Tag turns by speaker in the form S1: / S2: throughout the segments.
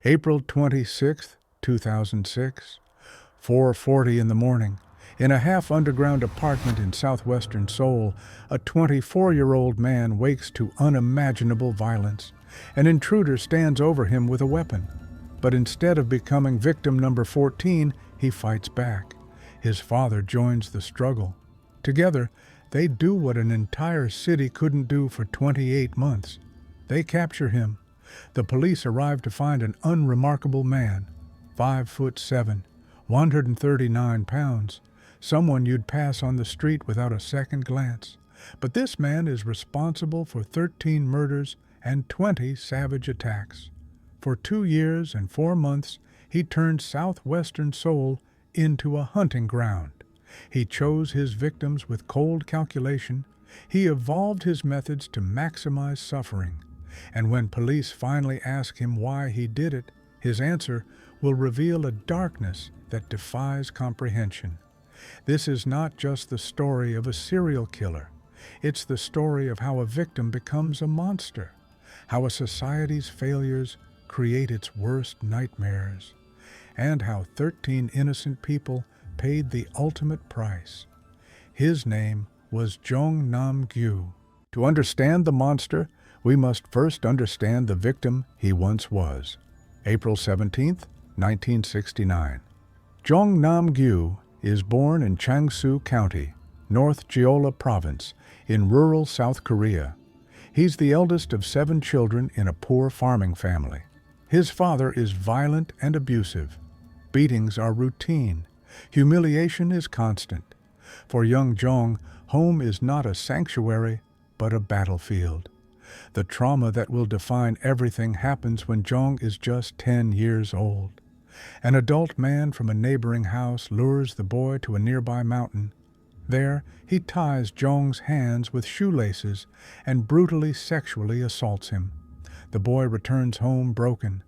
S1: April 26, 2006, 4:40 in the morning. In a half-underground apartment in southwestern Seoul, a 24-year-old man wakes to unimaginable violence. An intruder stands over him with a weapon. But instead of becoming victim number 14, he fights back. His father joins the struggle. Together, they do what an entire city couldn't do for 28 months. They capture him. The police arrive to find an unremarkable man, 5'7", 139 pounds, someone you'd pass on the street without a second glance. But this man is responsible for 13 murders and 20 savage attacks. For 2 years and 4 months, he turned southwestern Seoul into a hunting ground. He chose his victims with cold calculation. He evolved his methods to maximize suffering. And when police finally ask him why he did it, his answer will reveal a darkness that defies comprehension. This is not just the story of a serial killer. It's the story of how a victim becomes a monster, how a society's failures create its worst nightmares, and how 13 innocent people paid the ultimate price. His name was Jeong Nam-gyu. To understand the monster, we must first understand the victim he once was. April 17, 1969. Jeong Nam-gyu is born in Changsu County, North Jeolla Province, in rural South Korea. He's the eldest of 7 children in a poor farming family. His father is violent and abusive. Beatings are routine. Humiliation is constant. For young Jeong, home is not a sanctuary, but a battlefield. The trauma that will define everything happens when Jeong is just 10 years old. An adult man from a neighboring house lures the boy to a nearby mountain. There, he ties Jeong's hands with shoelaces and brutally sexually assaults him. The boy returns home broken,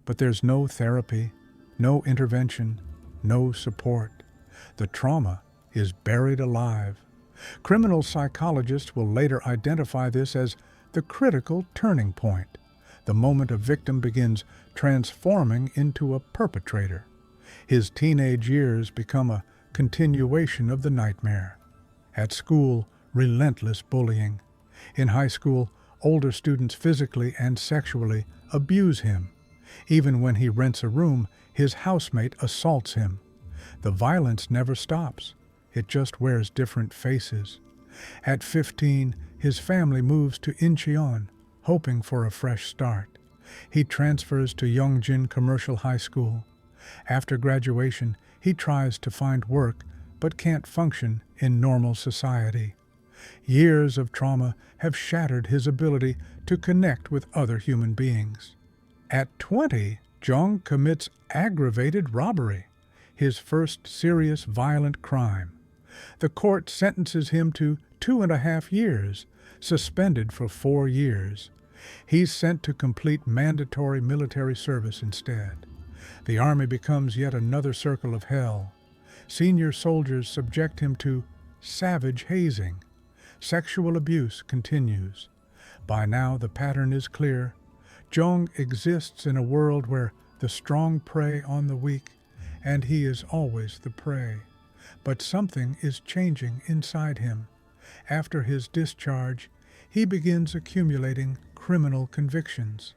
S1: but there's no therapy, no intervention, no support. The trauma is buried alive. Criminal psychologists will later identify this as the critical turning point, the moment a victim begins transforming into a perpetrator. His teenage years become a continuation of the nightmare. At school, relentless bullying. In high school, older students physically and sexually abuse him. Even when he rents a room, his housemate assaults him. The violence never stops. It just wears different faces. At 15, his family moves to Incheon, hoping for a fresh start. He transfers to Yongjin Commercial High School. After graduation, he tries to find work, but can't function in normal society. Years of trauma have shattered his ability to connect with other human beings. At 20, Jeong commits aggravated robbery, his first serious violent crime. The court sentences him to 2.5 years, suspended for 4 years. He's sent to complete mandatory military service instead. The army becomes yet another circle of hell. Senior soldiers subject him to savage hazing. Sexual abuse continues. By now the pattern is clear. Jeong exists in a world where the strong prey on the weak, and he is always the prey. But something is changing inside him. After his discharge, he begins accumulating criminal convictions.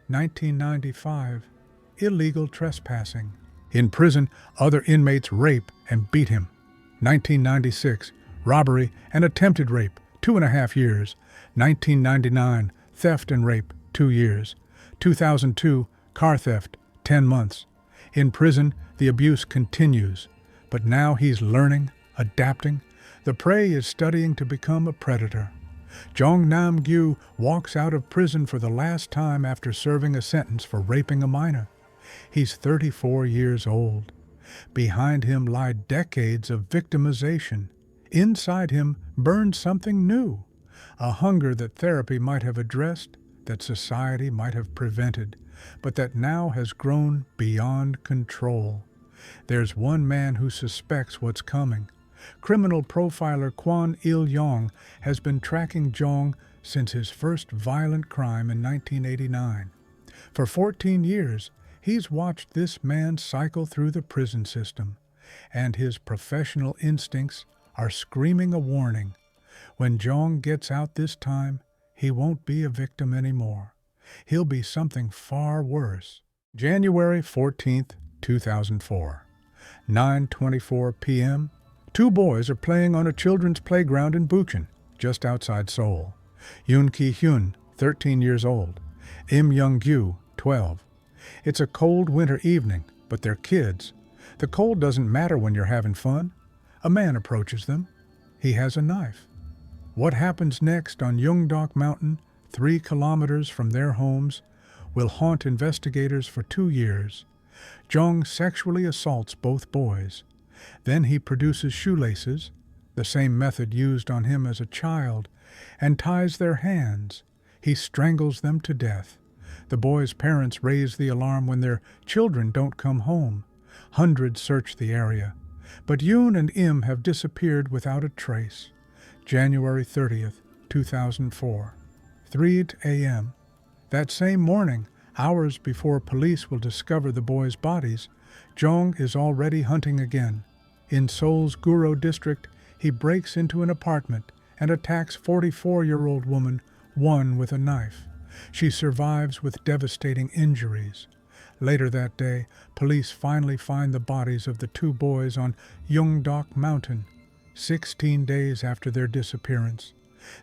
S1: 1995, illegal trespassing. In prison, other inmates rape and beat him. 1996, robbery and attempted rape, 2.5 years. 1999, theft and rape, 2 years. 2002, car theft, 10 months. In prison, the abuse continues. But now he's learning, adapting. The prey is studying to become a predator. Jeong Nam-gyu walks out of prison for the last time after serving a sentence for raping a minor. He's 34 years old. Behind him lie decades of victimization. Inside him burns something new, a hunger that therapy might have addressed, that society might have prevented, but that now has grown beyond control. There's one man who suspects what's coming. Criminal profiler Kwon Il-yong has been tracking Jeong since his first violent crime in 1989. For 14 years, He's watched this man cycle through the prison system, and his professional instincts are screaming a warning. When Jeong gets out this time, he won't be a victim anymore. He'll be something far worse. January 14th, 2004. 9:24 p.m. Two boys are playing on a children's playground in Bucheon, just outside Seoul. Yoon Ki-hyun, 13 years old. Im Young-gyu, 12. It's a cold winter evening, but they're kids. The cold doesn't matter when you're having fun. A man approaches them. He has a knife. What happens next on Yeongdok Mountain, 3 kilometers from their homes, will haunt investigators for 2 years. Jeong sexually assaults both boys. Then he produces shoelaces, the same method used on him as a child, and ties their hands. He strangles them to death. The boys' parents raise the alarm when their children don't come home. Hundreds search the area, but Yoon and Im have disappeared without a trace. January 30th, 2004. 3 a.m. That same morning, hours before police will discover the boys' bodies, Jeong is already hunting again. In Seoul's Guro district, he breaks into an apartment and attacks 44-year-old woman, one with a knife. She survives with devastating injuries. Later that day, police finally find the bodies of the two boys on Yeongdok Mountain, 16 days after their disappearance.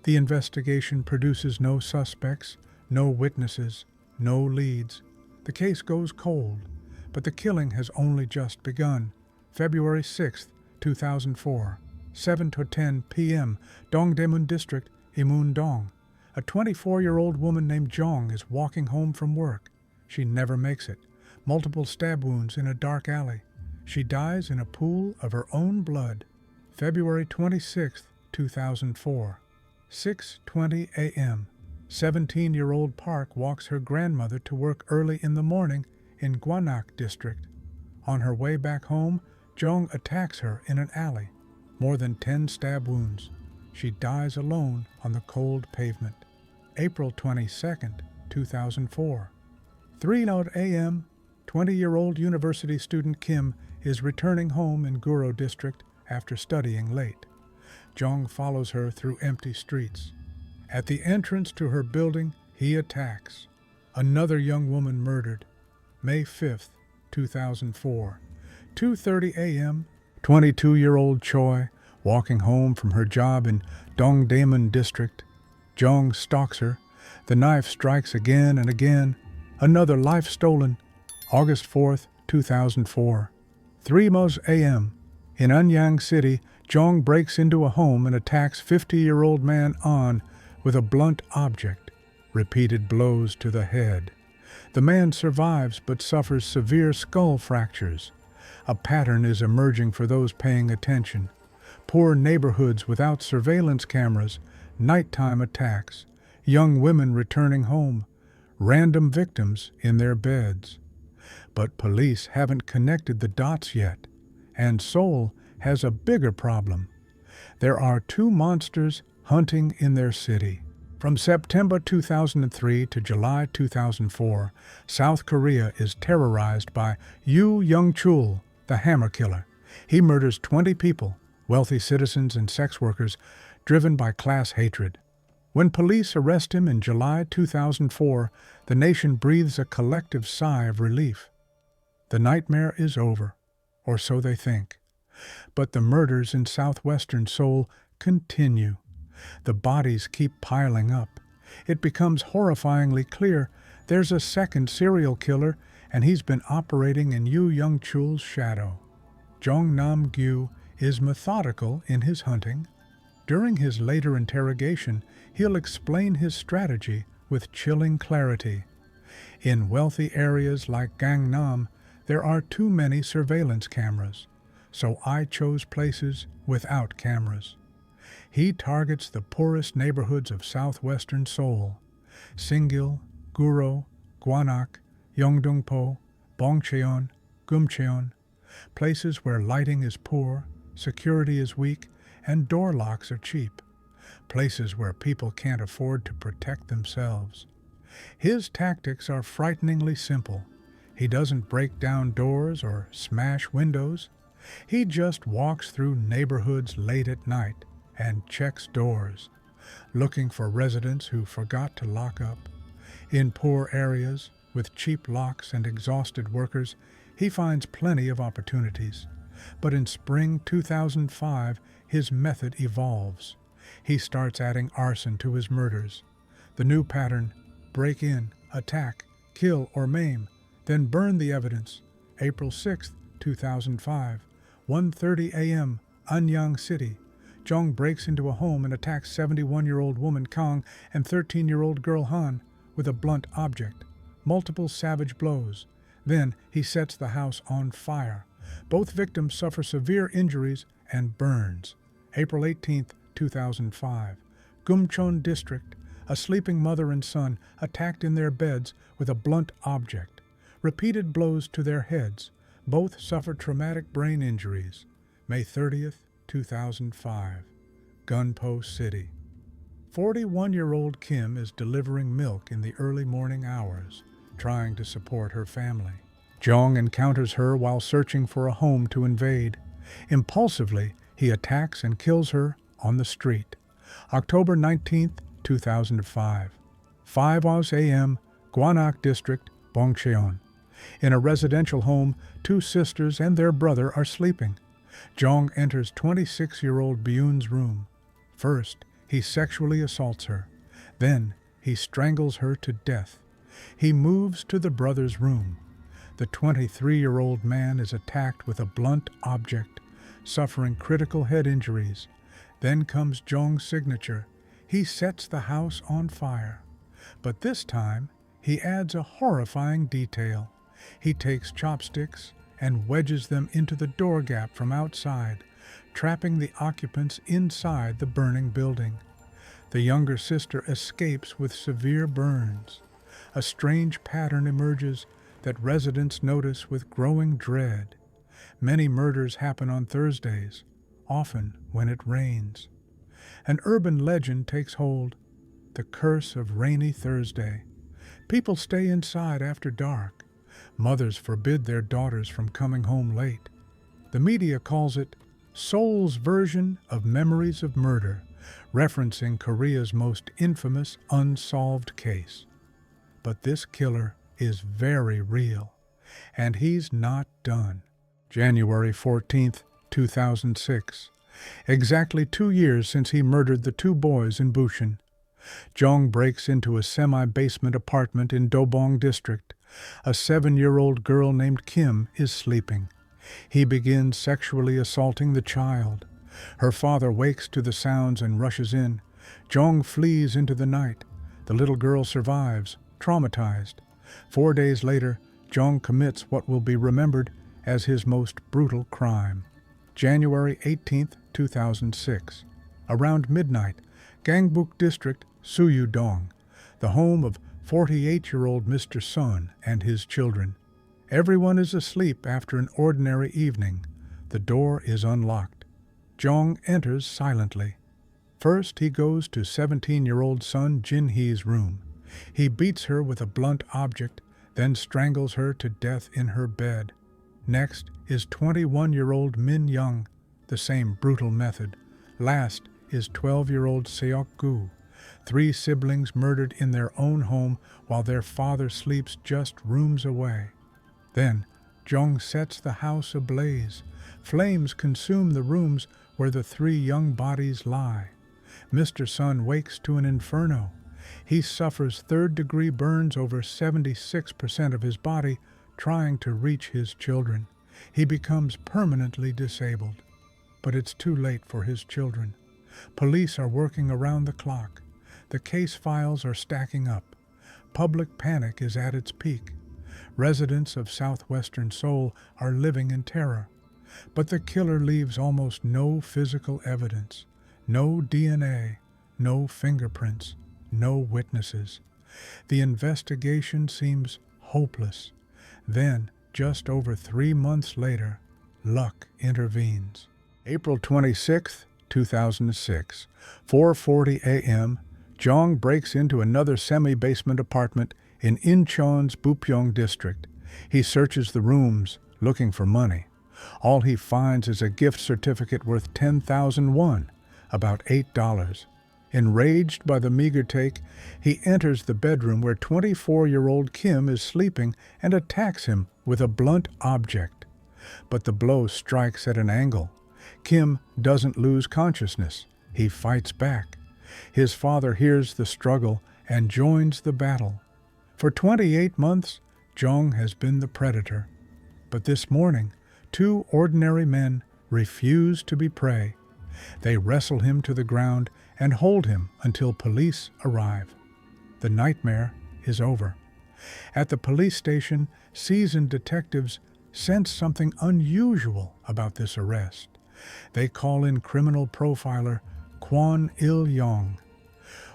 S1: The investigation produces no suspects, no witnesses, no leads. The case goes cold, but the killing has only just begun. February 6, 2004, 7:10 p.m., Dongdaemun District, Imun-dong. A 24-year-old woman named Jeong is walking home from work. She never makes it. Multiple stab wounds in a dark alley. She dies in a pool of her own blood. February 26, 2004, 6:20 a.m. 17-year-old Park walks her grandmother to work early in the morning in Gwanak District. On her way back home, Jeong attacks her in an alley. More than 10 stab wounds. She dies alone on the cold pavement. April 22, 2004. 3:00 a.m., 20-year-old university student Kim is returning home in Guro District after studying late. Jeong follows her through empty streets. At the entrance to her building, he attacks. Another young woman murdered. May 5, 2004. 2:30 a.m., 22-year-old Choi, walking home from her job in Dongdaemun District. Jeong stalks her. The knife strikes again and again. Another life stolen. August 4, 2004. 3:00 a.m. In Anyang City, Jeong breaks into a home and attacks 50-year-old man An with a blunt object. Repeated blows to the head. The man survives but suffers severe skull fractures. A pattern is emerging for those paying attention. Poor neighborhoods without surveillance cameras, nighttime attacks, young women returning home, random victims in their beds. But police haven't connected the dots yet, and Seoul has a bigger problem. There are two monsters hunting in their city. From September 2003 to July 2004, South Korea is terrorized by Yoo Young-chul, the Hammer Killer. He murders 20 people, wealthy citizens and sex workers, driven by class hatred. When police arrest him in July 2004, the nation breathes a collective sigh of relief. The nightmare is over, or so they think. But the murders in southwestern Seoul continue. The bodies keep piling up. It becomes horrifyingly clear there's a second serial killer, and he's been operating in Yoo Young-chul's shadow. Jeong Nam-gyu is methodical in his hunting. During his later interrogation, he'll explain his strategy with chilling clarity. In wealthy areas like Gangnam, there are too many surveillance cameras, so I chose places without cameras. He targets the poorest neighborhoods of southwestern Seoul: Singil, Guro, Gwanak, Yeongdongpo, Bongcheon, Gumcheon, places where lighting is poor, security is weak, and door locks are cheap, places where people can't afford to protect themselves. His tactics are frighteningly simple. He doesn't break down doors or smash windows. He just walks through neighborhoods late at night and checks doors, looking for residents who forgot to lock up. In poor areas, with cheap locks and exhausted workers, he finds plenty of opportunities. But in spring 2005, his method evolves. He starts adding arson to his murders. The new pattern: break in, attack, kill or maim, then burn the evidence. April 6, 2005, 1:30 a.m., Anyang City. Jeong breaks into a home and attacks 71-year-old woman Kang and 13-year-old girl Han with a blunt object. Multiple savage blows. Then he sets the house on fire. Both victims suffer severe injuries and burns. April 18, 2005, Gumcheon District. A sleeping mother and son attacked in their beds with a blunt object. Repeated blows to their heads. Both suffered traumatic brain injuries. May 30, 2005, Gunpo City. 41-year-old Kim is delivering milk in the early morning hours, trying to support her family. Jeong encounters her while searching for a home to invade. Impulsively, he attacks and kills her on the street. October 19, 2005, 5 a.m., Gwanak District, Bongcheon. In a residential home, two sisters and their brother are sleeping. Jeong enters 26-year-old Byun's room. First, he sexually assaults her. Then, he strangles her to death. He moves to the brother's room. The 23-year-old man is attacked with a blunt object, suffering critical head injuries. Then comes Jeong's signature. He sets the house on fire. But this time, he adds a horrifying detail. He takes chopsticks and wedges them into the door gap from outside, trapping the occupants inside the burning building. The younger sister escapes with severe burns. A strange pattern emerges that residents notice with growing dread. Many murders happen on Thursdays, often when it rains. An urban legend takes hold: the curse of rainy Thursday. People stay inside after dark. Mothers forbid their daughters from coming home late. The media calls it Seoul's version of Memories of Murder, referencing Korea's most infamous unsolved case. But this killer is very real, and he's not done. January 14, 2006. Exactly 2 years since he murdered the two boys in Bushin. Jeong breaks into a semi-basement apartment in Dobong District. A 7-year-old girl named Kim is sleeping. He begins sexually assaulting the child. Her father wakes to the sounds and rushes in. Jeong flees into the night. The little girl survives, traumatized. 4 days later, Jeong commits what will be remembered as his most brutal crime. January 18, 2006. Around midnight, Gangbuk District, Suyudong, the home of 48-year-old Mr. Sun and his children. Everyone is asleep after an ordinary evening. The door is unlocked. Jeong enters silently. First, he goes to 17-year-old son Jin-hee's room. He beats her with a blunt object, then strangles her to death in her bed. Next is 21-year-old Min Young, the same brutal method. Last is 12-year-old Seok-gu. 3 siblings murdered in their own home while their father sleeps just rooms away. Then, Jeong sets the house ablaze. Flames consume the rooms where the 3 young bodies lie. Mr. Sun wakes to an inferno. He suffers third-degree burns over 76% of his body trying to reach his children. He becomes permanently disabled. But it's too late for his children. Police are working around the clock. The case files are stacking up. Public panic is at its peak. Residents of southwestern Seoul are living in terror. But the killer leaves almost no physical evidence. No DNA, no fingerprints, no witnesses. The investigation seems hopeless. Then, just over 3 months later, luck intervenes. April 26, 2006, 4:40 a.m., Jeong breaks into another semi-basement apartment in Incheon's Bupyeong district. He searches the rooms, looking for money. All he finds is a gift certificate worth 10,000 won, about $8. Enraged by the meager take, he enters the bedroom where 24-year-old Kim is sleeping and attacks him with a blunt object. But the blow strikes at an angle. Kim doesn't lose consciousness. He fights back. His father hears the struggle and joins the battle. For 28 months, Jeong has been the predator. But this morning, two ordinary men refuse to be prey. They wrestle him to the ground and hold him until police arrive. The nightmare is over. At the police station, seasoned detectives sense something unusual about this arrest. They call in criminal profiler Kwon Il-yong.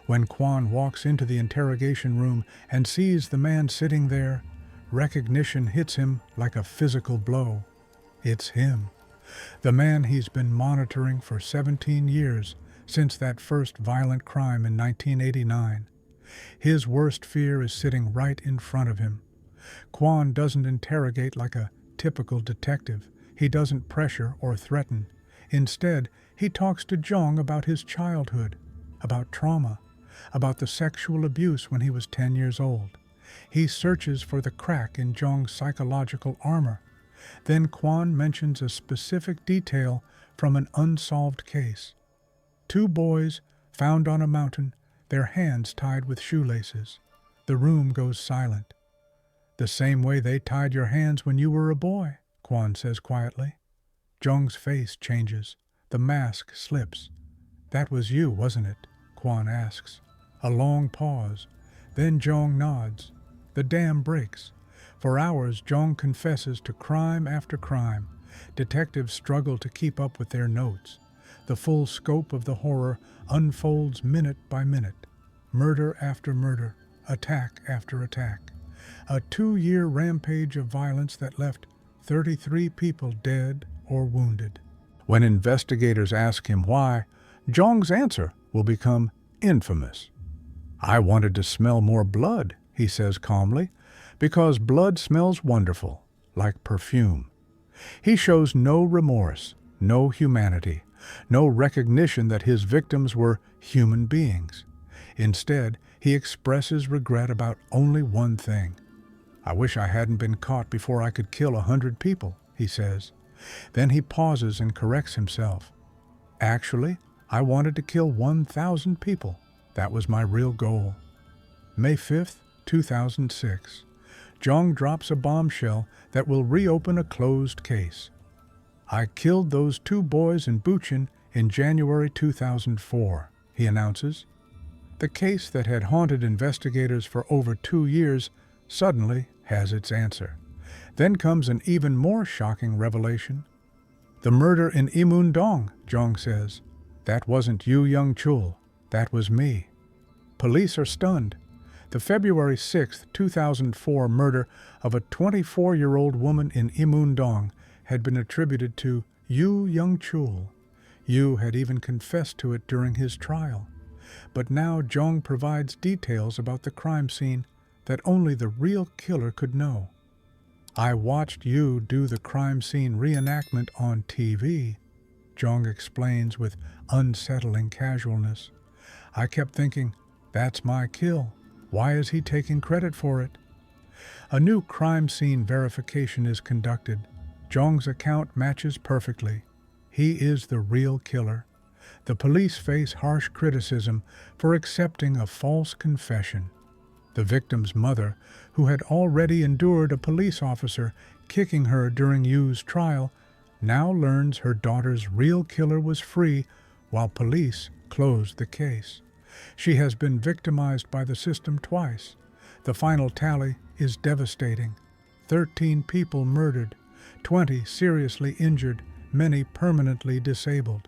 S1: When Kwon walks into the interrogation room and sees the man sitting there, recognition hits him like a physical blow. It's him, the man he's been monitoring for 17 years, since that first violent crime in 1989. His worst fear is sitting right in front of him. Kwon doesn't interrogate like a typical detective. He doesn't pressure or threaten. Instead, he talks to Jeong about his childhood, about trauma, about the sexual abuse when he was 10 years old. He searches for the crack in Jeong's psychological armor. Then Kwon mentions a specific detail from an unsolved case. 2 boys found on a mountain, their hands tied with shoelaces. The room goes silent. "The same way they tied your hands when you were a boy," Kwon says quietly. Jeong's face changes. The mask slips. "That was you, wasn't it?" Kwon asks. A long pause. Then Jeong nods. The dam breaks. For hours, Jeong confesses to crime after crime. Detectives struggle to keep up with their notes. The full scope of the horror unfolds minute by minute. Murder after murder, attack after attack. A 2-year rampage of violence that left 33 people dead or wounded. When investigators ask him why, Jeong's answer will become infamous. "I wanted to smell more blood," he says calmly, "because blood smells wonderful, like perfume." He shows no remorse, no humanity, no recognition that his victims were human beings. Instead, he expresses regret about only one thing. "I wish I hadn't been caught before I could kill 100 people, he says. Then he pauses and corrects himself. "Actually, I wanted to kill 1,000 people. That was my real goal." May 5th, 2006. Jeong drops a bombshell that will reopen a closed case. "I killed those 2 boys in Bucheon in January 2004, he announces. The case that had haunted investigators for over 2 years suddenly has its answer. Then comes an even more shocking revelation. "The murder in Imundong," Jeong says. "That wasn't you, Young-chul. That was me." Police are stunned. The February 6, 2004 murder of a 24-year-old woman in Imundong had been attributed to Yu Young-chul. Yu had even confessed to it during his trial. But now Jeong provides details about the crime scene that only the real killer could know. "I watched Yu do the crime scene reenactment on TV," Jeong explains with unsettling casualness. "I kept thinking, that's my kill. Why is he taking credit for it?" A new crime scene verification is conducted. Jeong's account matches perfectly. He is the real killer. The police face harsh criticism for accepting a false confession. The victim's mother, who had already endured a police officer kicking her during Yu's trial, now learns her daughter's real killer was free while police closed the case. She has been victimized by the system twice. The final tally is devastating. 13 people murdered, 20 seriously injured, many permanently disabled.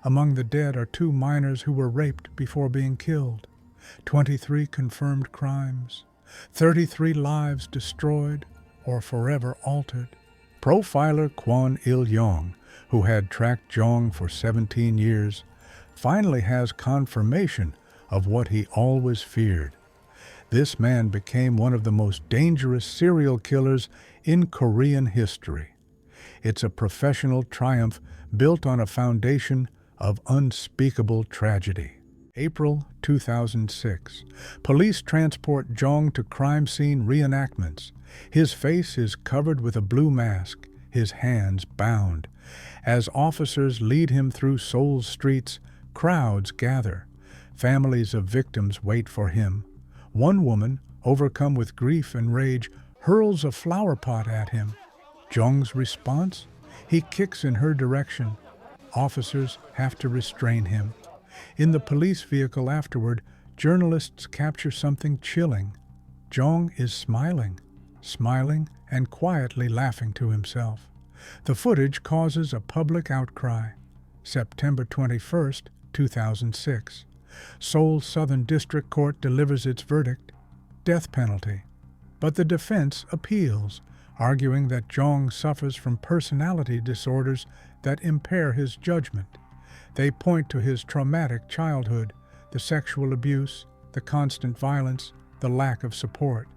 S1: Among the dead are 2 minors who were raped before being killed. 23 confirmed crimes. 33 lives destroyed or forever altered. Profiler Kwon Il-yong, who had tracked Jeong for 17 years, finally has confirmation of what he always feared. This man became one of the most dangerous serial killers in Korean history. It's a professional triumph built on a foundation of unspeakable tragedy. April 2006. Police transport Jeong to crime scene reenactments. His face is covered with a blue mask, his hands bound. As officers lead him through Seoul's streets, crowds gather. Families of victims wait for him. One woman, overcome with grief and rage, hurls a flower pot at him. Jeong's response? He kicks in her direction. Officers have to restrain him. In the police vehicle afterward, journalists capture something chilling. Jeong is smiling and quietly laughing to himself. The footage causes a public outcry. September 21st, 2006. Seoul Southern District Court delivers its verdict, death penalty. But the defense appeals, arguing that Jeong suffers from personality disorders that impair his judgment. They point to his traumatic childhood, the sexual abuse, the constant violence, the lack of support.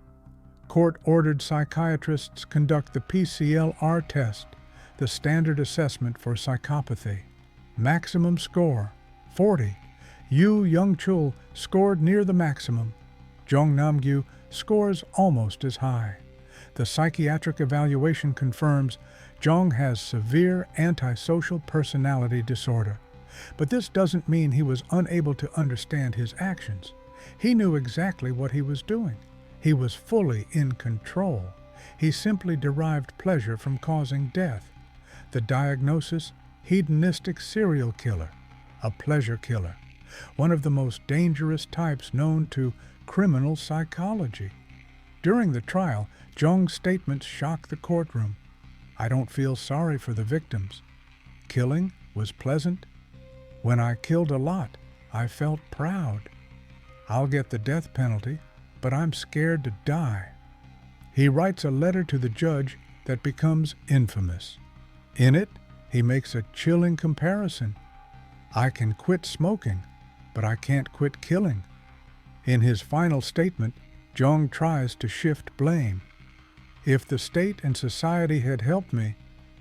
S1: Court-ordered psychiatrists conduct the PCLR test, the standard assessment for psychopathy. Maximum score, 40. Yoo Young-chul scored near the maximum. Jeong Nam-gyu scores almost as high. The psychiatric evaluation confirms Jeong has severe antisocial personality disorder. But this doesn't mean he was unable to understand his actions. He knew exactly what he was doing. He was fully in control. He simply derived pleasure from causing death. The diagnosis: hedonistic serial killer, a pleasure killer, one of the most dangerous types known to criminal psychology. During the trial, Jeong's statements shocked the courtroom. I don't feel sorry for the victims. Killing was pleasant. When I killed a lot, I felt proud. I'll get the death penalty, but I'm scared to die. He writes a letter to the judge that becomes infamous. In it, he makes a chilling comparison. I can quit smoking, but I can't quit killing. In his final statement, Jeong tries to shift blame. If the state and society had helped me,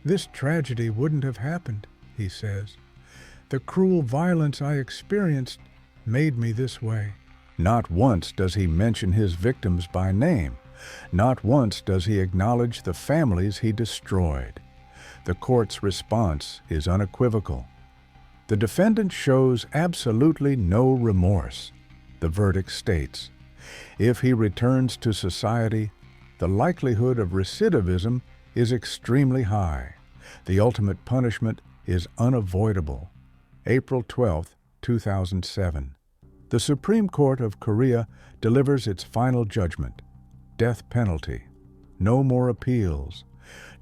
S1: this tragedy wouldn't have happened, he says. The cruel violence I experienced made me this way. Not once does he mention his victims by name. Not once does he acknowledge the families he destroyed. The court's response is unequivocal. The defendant shows absolutely no remorse. The verdict states, if he returns to society, the likelihood of recidivism is extremely high. The ultimate punishment is unavoidable. April 12, 2007. The Supreme Court of Korea delivers its final judgment. Death penalty. No more appeals.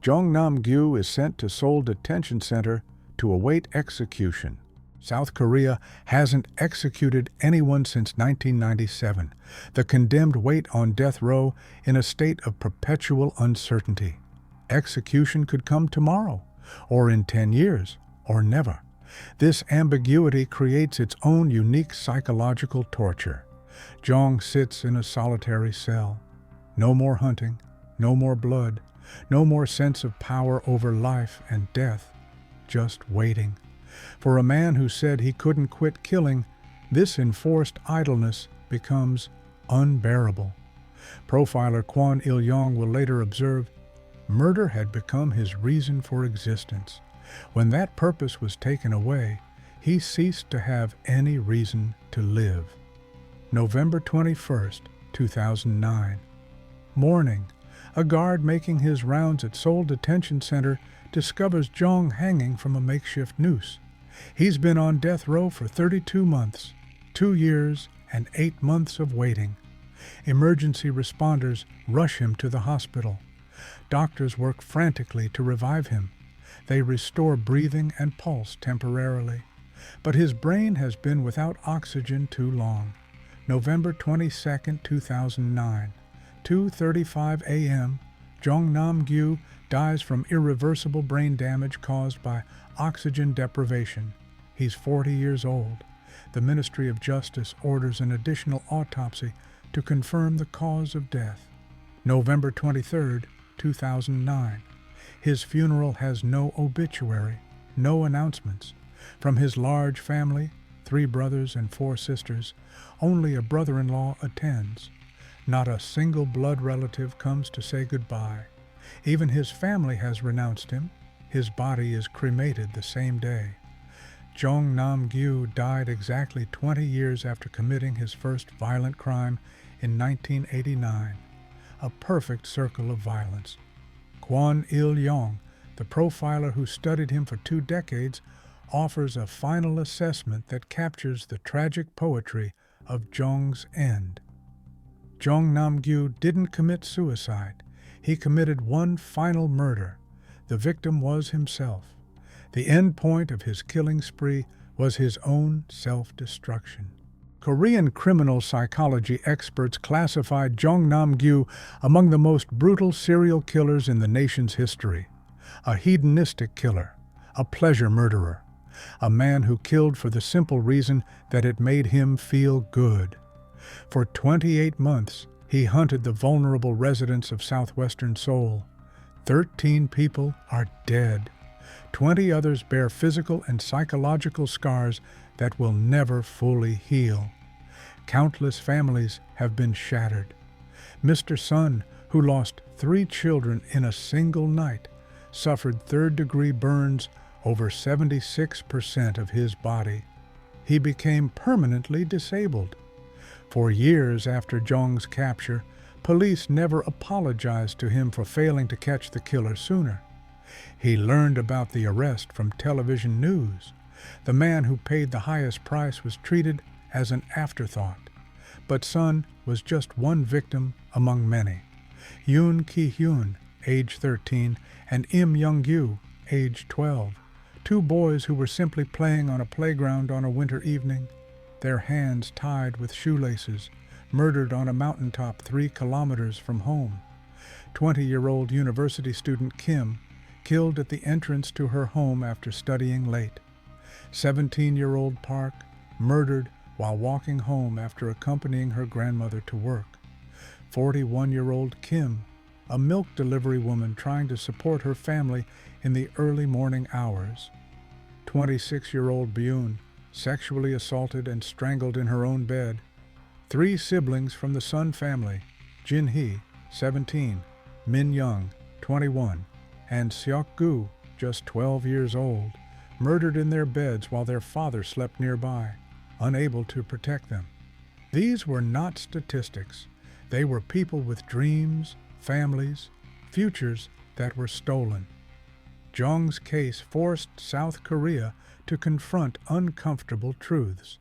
S1: Jeong Nam-gyu is sent to Seoul Detention Center to await execution. South Korea hasn't executed anyone since 1997. The condemned wait on death row in a state of perpetual uncertainty. Execution could come tomorrow, or in 10 years, or never. This ambiguity creates its own unique psychological torture. Jeong sits in a solitary cell. No more hunting, no more blood, no more sense of power over life and death, just waiting. For a man who said he couldn't quit killing, this enforced idleness becomes unbearable. Profiler Kwon Il-yong will later observe, murder had become his reason for existence. When that purpose was taken away, he ceased to have any reason to live. November 21st, 2009. Morning. A guard making his rounds at Seoul Detention Center discovers Jeong hanging from a makeshift noose. He's been on death row for 32 months, 2 years and 8 months of waiting. Emergency responders rush him to the hospital. Doctors work frantically to revive him. They restore breathing and pulse temporarily. But his brain has been without oxygen too long. November 22, 2009, 2:35 a.m., Jeong Nam-gyu dies from irreversible brain damage caused by oxygen deprivation. He's 40 years old. The Ministry of Justice orders an additional autopsy to confirm the cause of death. November 23, 2009. His funeral has no obituary, no announcements. From his large family, 3 brothers and 4 sisters, only a brother-in-law attends. Not a single blood relative comes to say goodbye. Even his family has renounced him. His body is cremated the same day. Jeong Nam-gyu died exactly 20 years after committing his first violent crime in 1989. A perfect circle of violence. Kwon Il-yong, the profiler who studied him for 2 decades, offers a final assessment that captures the tragic poetry of Jeong's end. Jeong Nam-gyu didn't commit suicide. He committed one final murder. The victim was himself. The end point of his killing spree was his own self-destruction. Korean criminal psychology experts classified Jeong Nam-gyu among the most brutal serial killers in the nation's history. A hedonistic killer, a pleasure murderer, a man who killed for the simple reason that it made him feel good. For 28 months, he hunted the vulnerable residents of southwestern Seoul. 13 people are dead. 20 others bear physical and psychological scars that will never fully heal. Countless families have been shattered. Mr. Sun, who lost 3 children in a single night, suffered 3rd-degree burns over 76% of his body. He became permanently disabled. For years after Jeong's capture, police never apologized to him for failing to catch the killer sooner. He learned about the arrest from television news. The man who paid the highest price was treated as an afterthought. But Sun was just one victim among many. Yoon Ki-hyun, age 13, and Im Young-gyu, age 12, 2 boys who were simply playing on a playground on a winter evening, their hands tied with shoelaces, murdered on a mountaintop 3 kilometers from home. 20-year-old university student Kim, killed at the entrance to her home after studying late. 17-year-old Park, murdered while walking home after accompanying her grandmother to work. 41-year-old Kim, a milk delivery woman trying to support her family in the early morning hours. 26-year-old Byun, sexually assaulted and strangled in her own bed. 3 siblings from the Sun family, Jin-hee, 17, Min-young, 21, and Seok-gu, just 12 years old, murdered in their beds while their father slept nearby, unable to protect them. These were not statistics. They were people with dreams, families, futures that were stolen. Jeong's case forced South Korea to confront uncomfortable truths.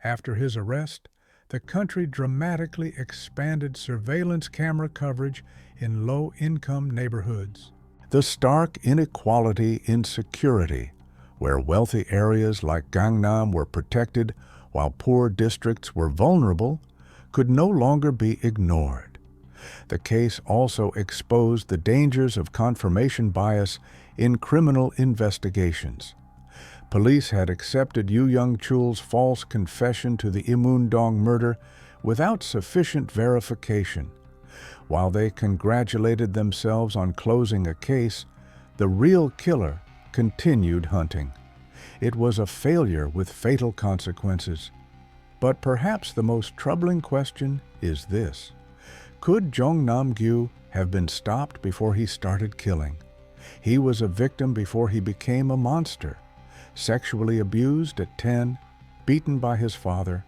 S1: After his arrest, the country dramatically expanded surveillance camera coverage in low-income neighborhoods. The stark inequality in security, where wealthy areas like Gangnam were protected while poor districts were vulnerable, could no longer be ignored. The case also exposed the dangers of confirmation bias in criminal investigations. Police had accepted Yoo Young-chul's false confession to the Imun-dong murder without sufficient verification. While they congratulated themselves on closing a case, the real killer continued hunting. It was a failure with fatal consequences. But perhaps the most troubling question is this: could Jeong Nam-gyu have been stopped before he started killing? He was a victim before he became a monster. Sexually abused at 10, beaten by his father,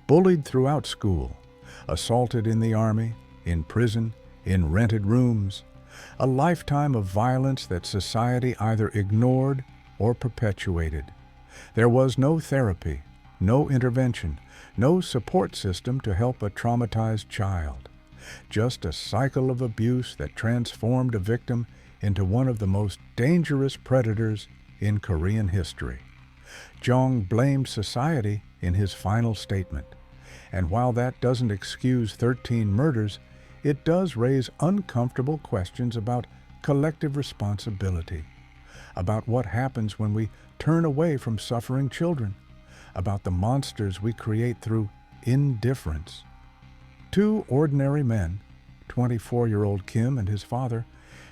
S1: bullied throughout school, assaulted in the army, in prison, in rented rooms, a lifetime of violence that society either ignored or perpetuated. There was no therapy, no intervention, no support system to help a traumatized child. Just a cycle of abuse that transformed a victim into one of the most dangerous predators in Korean history. Jeong blamed society in his final statement. And while that doesn't excuse 13 murders, it does raise uncomfortable questions about collective responsibility, about what happens when we turn away from suffering children, about the monsters we create through indifference. Two ordinary men, 24-year-old Kim and his father,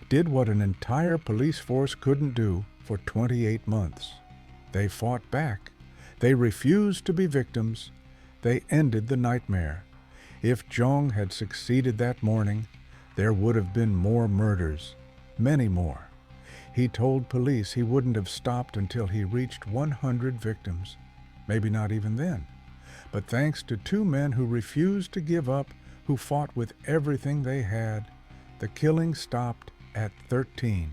S1: did what an entire police force couldn't do for 28 months. They fought back. They refused to be victims. They ended the nightmare. If Jeong had succeeded that morning, there would have been more murders, many more. He told police he wouldn't have stopped until he reached 100 victims. Maybe not even then. But thanks to two men who refused to give up, who fought with everything they had, the killing stopped at 13.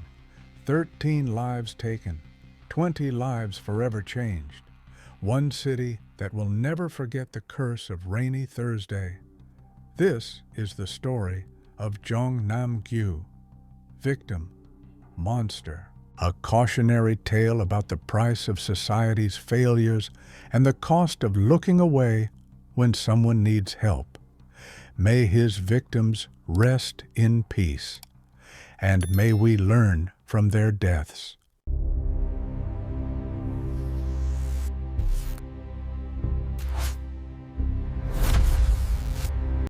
S1: 13 lives taken, 20 lives forever changed. One city that will never forget the curse of Rainy Thursday. This is the story of Jeong Nam-gyu, victim, monster. A cautionary tale about the price of society's failures and the cost of looking away when someone needs help. May his victims rest in peace, and may we learn from their deaths.